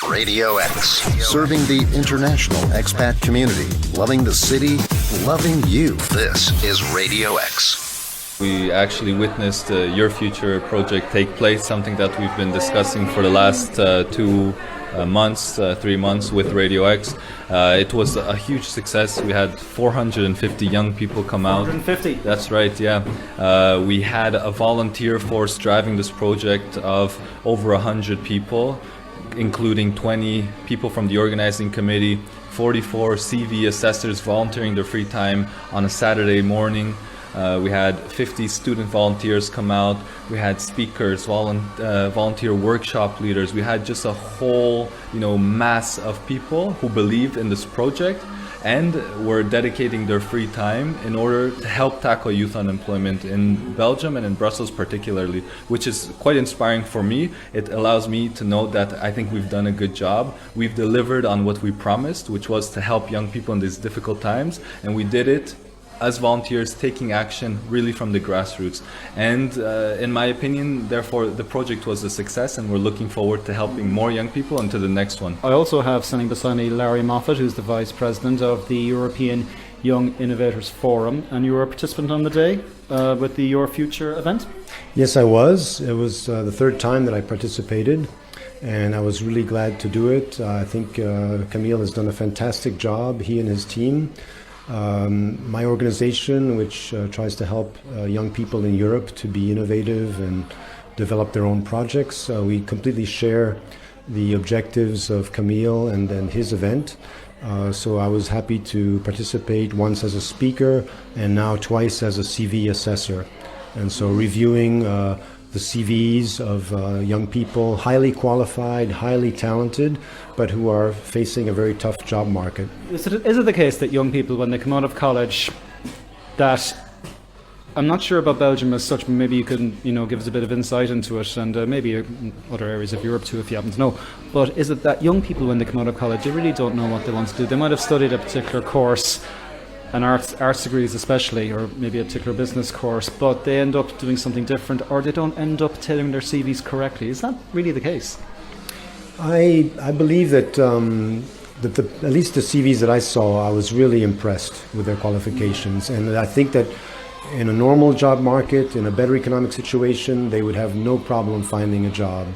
Radio X, serving the international expat community, loving the city, loving you. This is Radio X. We actually witnessed Your Future project take place, something that we've been discussing for the last 3 months with RadioX. It was a huge success. We had 450 young people come out. 450? That's right, yeah. We had a volunteer force driving this project of over 100 people, including 20 people from the organizing committee, 44 CV assessors volunteering their free time on a Saturday morning. We had 50 student volunteers come out. We had speakers, volunteer workshop leaders. We had just a whole, mass of people who believed in this project and were dedicating their free time in order to help tackle youth unemployment in Belgium and in Brussels particularly, which is quite inspiring for me. It allows me to know that I think we've done a good job. We've delivered on what we promised, which was to help young people in these difficult times, and we did it as volunteers, taking action really from the grassroots. And in my opinion, therefore, the project was a success, and we're looking forward to helping more young people into the next one. I also have standing beside me Larry Moffett, who's the Vice President of the European Young Innovators Forum, and you were a participant on the day with the Your Future event? Yes, I was. It was the third time that I participated, and I was really glad to do it. I think Kamil has done a fantastic job, he and his team. My organization, which tries to help young people in Europe to be innovative and develop their own projects, we completely share the objectives of Kamil and his event. So I was happy to participate once as a speaker and now twice as a CV assessor. And so reviewing the CVs of young people, highly qualified, highly talented, but who are facing a very tough job market. Is it the case that young people, when they come out of college, that, I'm not sure about Belgium as such, but maybe you can give us a bit of insight into it, and maybe other areas of Europe too if you happen to know, but is it that young people, when they come out of college, they really don't know what they want to do? They might have studied a particular course, and arts degrees especially, or maybe a particular business course, but they end up doing something different, or they don't end up tailoring their CVs correctly. Is that really the case? I believe that at least the CVs that I saw, I was really impressed with their qualifications, and I think that in a normal job market, in a better economic situation, they would have no problem finding a job.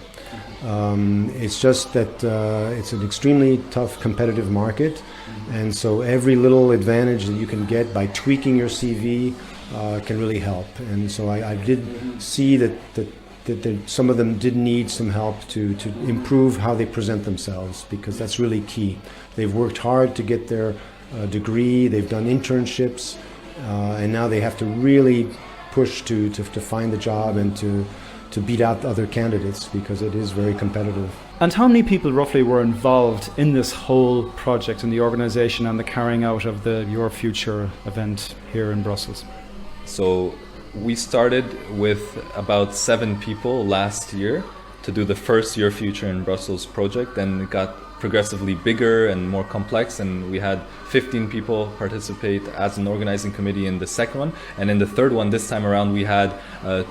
It's just that it's an extremely tough competitive market, and so every little advantage that you can get by tweaking your CV can really help. And so I did see that some of them did need some help to improve how they present themselves, because that's really key. They've worked hard to get their degree, they've done internships, and now they have to really push to find the job and to beat out other candidates, because it is very competitive. And how many people roughly were involved in this whole project, in the organisation and the carrying out of the Your Future event here in Brussels? So we started with about 7 people last year to do the first Your Future in Brussels project, and it got progressively bigger and more complex, and we had 15 people participate as an organizing committee in the second one, and in the third one this time around we had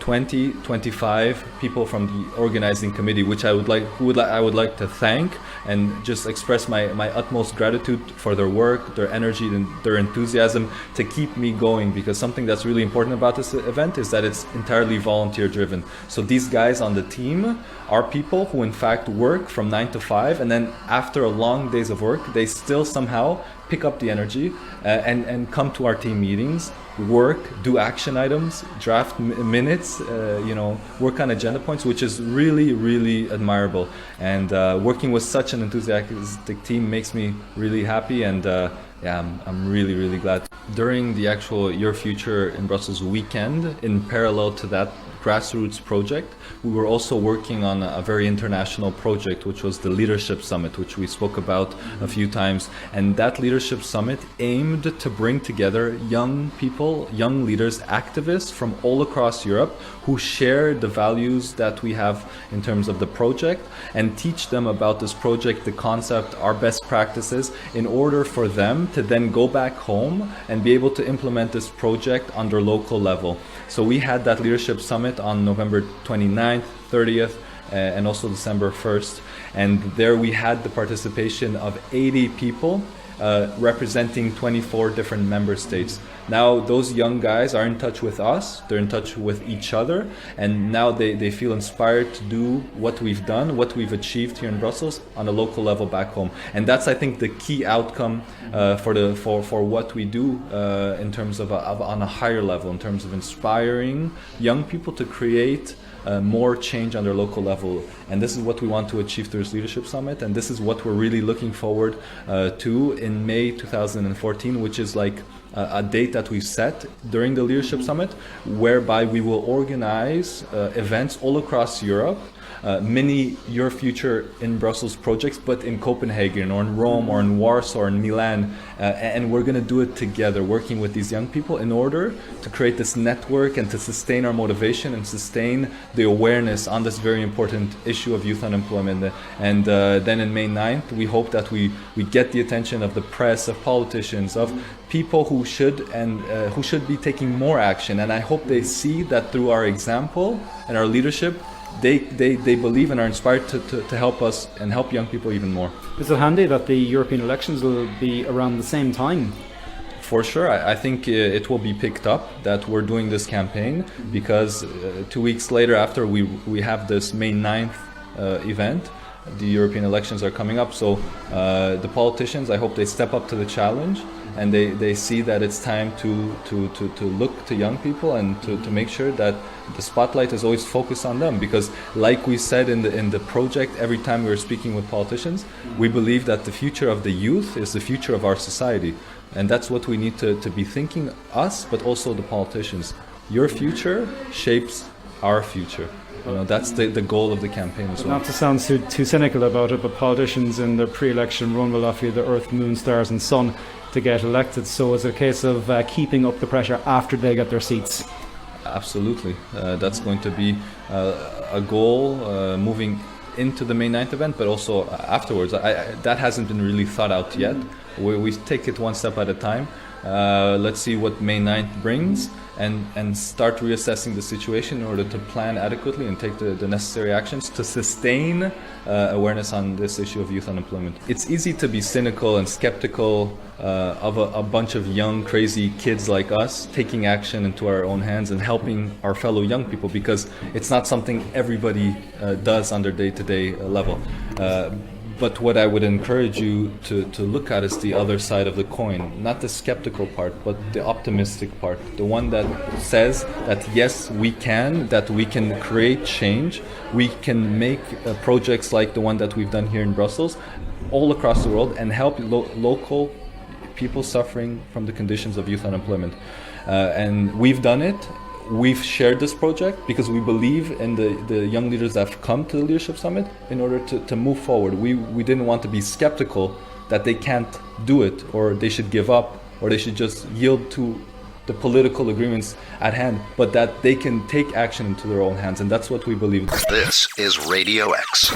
25 people from the organizing committee, which I would like to thank and just express my utmost gratitude for their work, their energy and their enthusiasm to keep me going, because something that's really important about this event is that it's entirely volunteer driven. So these guys on the team are people who in fact work from 9 to 5, and then after a long days of work they still somehow pick up the energy and come to our team meetings, work, do action items, draft minutes, work on agenda points, which is really, really admirable. And working with such an enthusiastic team makes me really happy, and I'm really, really glad. During the actual Your Future in Brussels weekend, in parallel to that grassroots project, we were also working on a very international project, which was the Leadership Summit, which we spoke about a few times. And that Leadership Summit aimed to bring together young people, young leaders, activists from all across Europe who share the values that we have in terms of the project, and teach them about this project, the concept, our best practices, in order for them to then go back home and be able to implement this project on their local level. So we had that Leadership Summit on November 29th, 30th, and also December 1st. And there we had the participation of 80 people representing 24 different member states. Now those young guys are in touch with us, they're in touch with each other, and now they feel inspired to do what we've done, what we've achieved here in Brussels on a local level back home. And that's, I think, the key outcome for what we do in terms of on a higher level, in terms of inspiring young people to create more change on their local level. And this is what we want to achieve through this Leadership Summit, and this is what we're really looking forward to in May 2014, which is like a date that we've set during the Leadership Summit, whereby we will organize events all across Europe, many Your Future in Brussels projects, but in Copenhagen or in Rome or in Warsaw or in Milan, and we're going to do it together, working with these young people in order to create this network and to sustain our motivation and sustain the awareness on this very important issue of youth unemployment. And then in May 9th, we hope that we get the attention of the press, of politicians, of people who should be taking more action. And I hope they see that through our example and our leadership, they believe and are inspired to help us and help young people even more. Is it handy that the European elections will be around the same time? For sure, I think it will be picked up that we're doing this campaign, because 2 weeks later, after we have this May 9th event, the European elections are coming up. So the politicians, I hope they step up to the challenge, and they see that it's time to look to young people and to make sure that the spotlight is always focused on them. Because like we said in the project, every time we were speaking with politicians, we believe that the future of the youth is the future of our society. And that's what we need to be thinking, us, but also the politicians. Your future shapes our future. You know, that's the goal of the campaign as well. Not to sound too cynical about it, but politicians in their pre-election run will offer you the earth, moon, stars and sun to get elected. So is it a case of keeping up the pressure after they get their seats? Absolutely. That's going to be a goal moving into the May 9th event, but also afterwards. That hasn't been really thought out yet. We take it one step at a time. Let's see what May 9th brings, and start reassessing the situation in order to plan adequately and take the necessary actions to sustain awareness on this issue of youth unemployment. It's easy to be cynical and skeptical of a bunch of young, crazy kids like us taking action into our own hands and helping our fellow young people, because it's not something everybody does on their day-to-day level. But what I would encourage you to look at is the other side of the coin, not the skeptical part, but the optimistic part, the one that says that yes, we can create change, we can make projects like the one that we've done here in Brussels all across the world and help local people suffering from the conditions of youth unemployment. And we've done it. We've shared this project because we believe in the young leaders that have come to the Leadership Summit in order to move forward. We didn't want to be skeptical that they can't do it, or they should give up, or they should just yield to the political agreements at hand, but that they can take action into their own hands. And that's what we believe. This is Radio X.